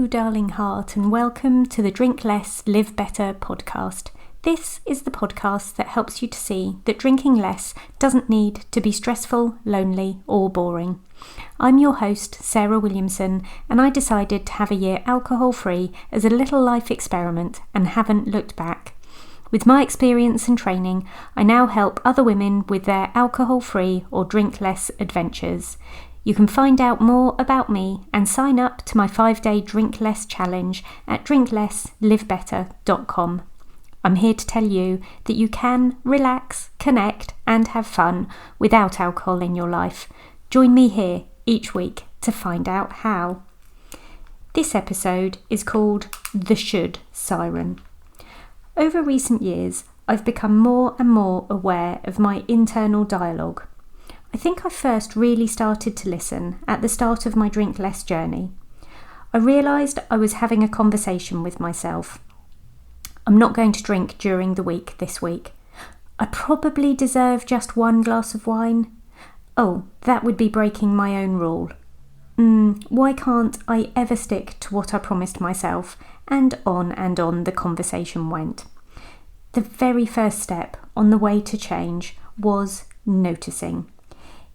darling heart, and welcome to the Drink Less, Live Better podcast. This is the podcast that helps you to see that drinking less doesn't need to be stressful, lonely, or boring. I'm your host, Sarah Williamson, and I decided to have a year alcohol-free as a little life experiment and haven't looked back. With my experience and training, I now help other women with their alcohol-free or drink less adventures. You can find out more about me and sign up to my 5-day Drink Less challenge at drinklesslivebetter.com. I'm here to tell you that you can relax, connect and have fun without alcohol in your life. Join me here each week to find out how. This episode is called the Should Siren. Over recent years, I've become more and more aware of my internal dialogue. I think I first really started to listen at the start of my drink less journey. I realised I was having a conversation with myself. I'm not going to drink during the week this week. I probably deserve just 1 glass of wine. Oh, that would be breaking my own rule. Why can't I ever stick to what I promised myself? And on the conversation went. The very first step on the way to change was noticing.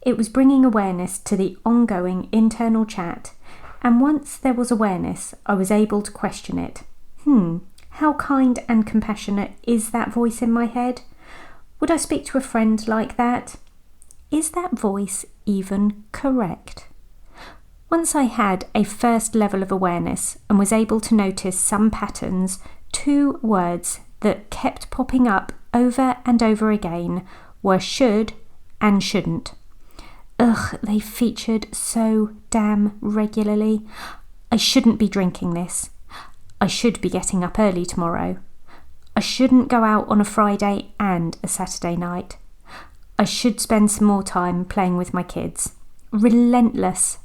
It was bringing awareness to the ongoing internal chat, and once there was awareness, I was able to question it. How kind and compassionate is that voice in my head? Would I speak to a friend like that? Is that voice even correct? Once I had a first level of awareness and was able to notice some patterns, 2 words that kept popping up over and over again were should and shouldn't. They featured so damn regularly. I shouldn't be drinking this. I should be getting up early tomorrow. I shouldn't go out on a Friday and a Saturday night. I should spend some more time playing with my kids. Relentless.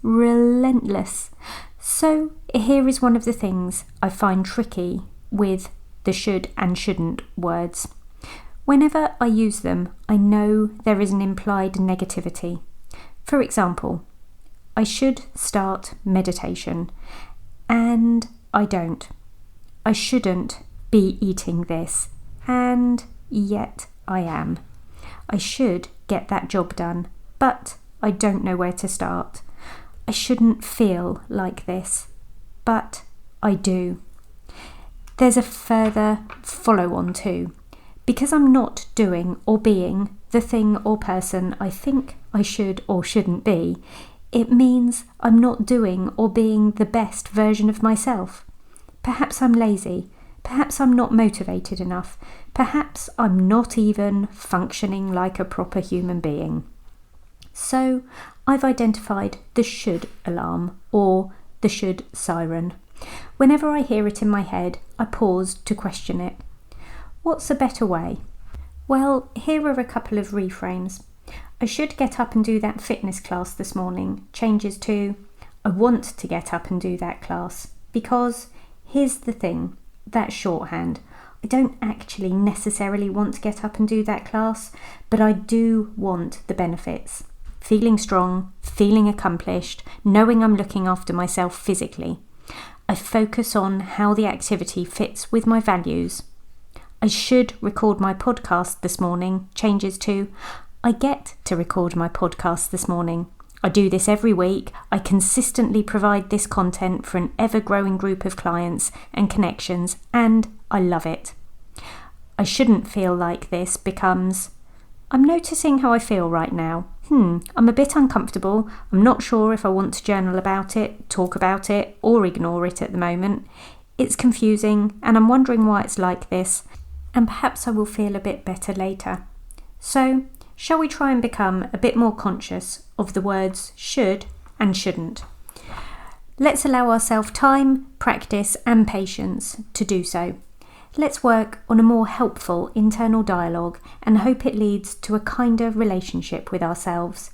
So here is one of the things I find tricky with the should and shouldn't words. Whenever I use them, I know there is an implied negativity. For example, I should start meditation, and I don't. I shouldn't be eating this, and yet I am. I should get that job done, but I don't know where to start. I shouldn't feel like this, but I do. There's a further follow-on too. Because I'm not doing or being the thing or person I think I should or shouldn't be, it means I'm not doing or being the best version of myself. Perhaps I'm lazy. Perhaps I'm not motivated enough. Perhaps I'm not even functioning like a proper human being. So I've identified the should alarm or the should siren. Whenever I hear it in my head, I pause to question it. What's a better way? Well, here are a couple of reframes. I should get up and do that fitness class this morning changes to I want to get up and do that class, because here's the thing, that's shorthand. I don't actually necessarily want to get up and do that class, but I do want the benefits. Feeling strong, feeling accomplished, knowing I'm looking after myself physically. I focus on how the activity fits with my values. I should record my podcast this morning changes to I get to record my podcast this morning. I do this every week. I consistently provide this content for an ever-growing group of clients and connections, and I love it. I shouldn't feel like this becomes I'm noticing how I feel right now. I'm a bit uncomfortable. I'm not sure if I want to journal about it, talk about it, or ignore it at the moment. It's confusing, and I'm wondering why it's like this, and perhaps I will feel a bit better later. So, shall we try and become a bit more conscious of the words should and shouldn't? Let's allow ourselves time, practice, and patience to do so. Let's work on a more helpful internal dialogue and hope it leads to a kinder relationship with ourselves.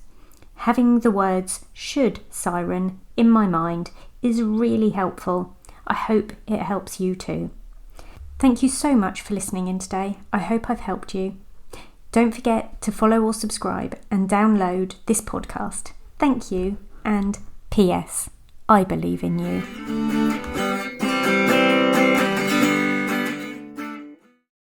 Having the words should siren in my mind is really helpful. I hope it helps you too. Thank you so much for listening in today. I hope I've helped you. Don't forget to follow or subscribe and download this podcast. Thank you, and P.S. I believe in you.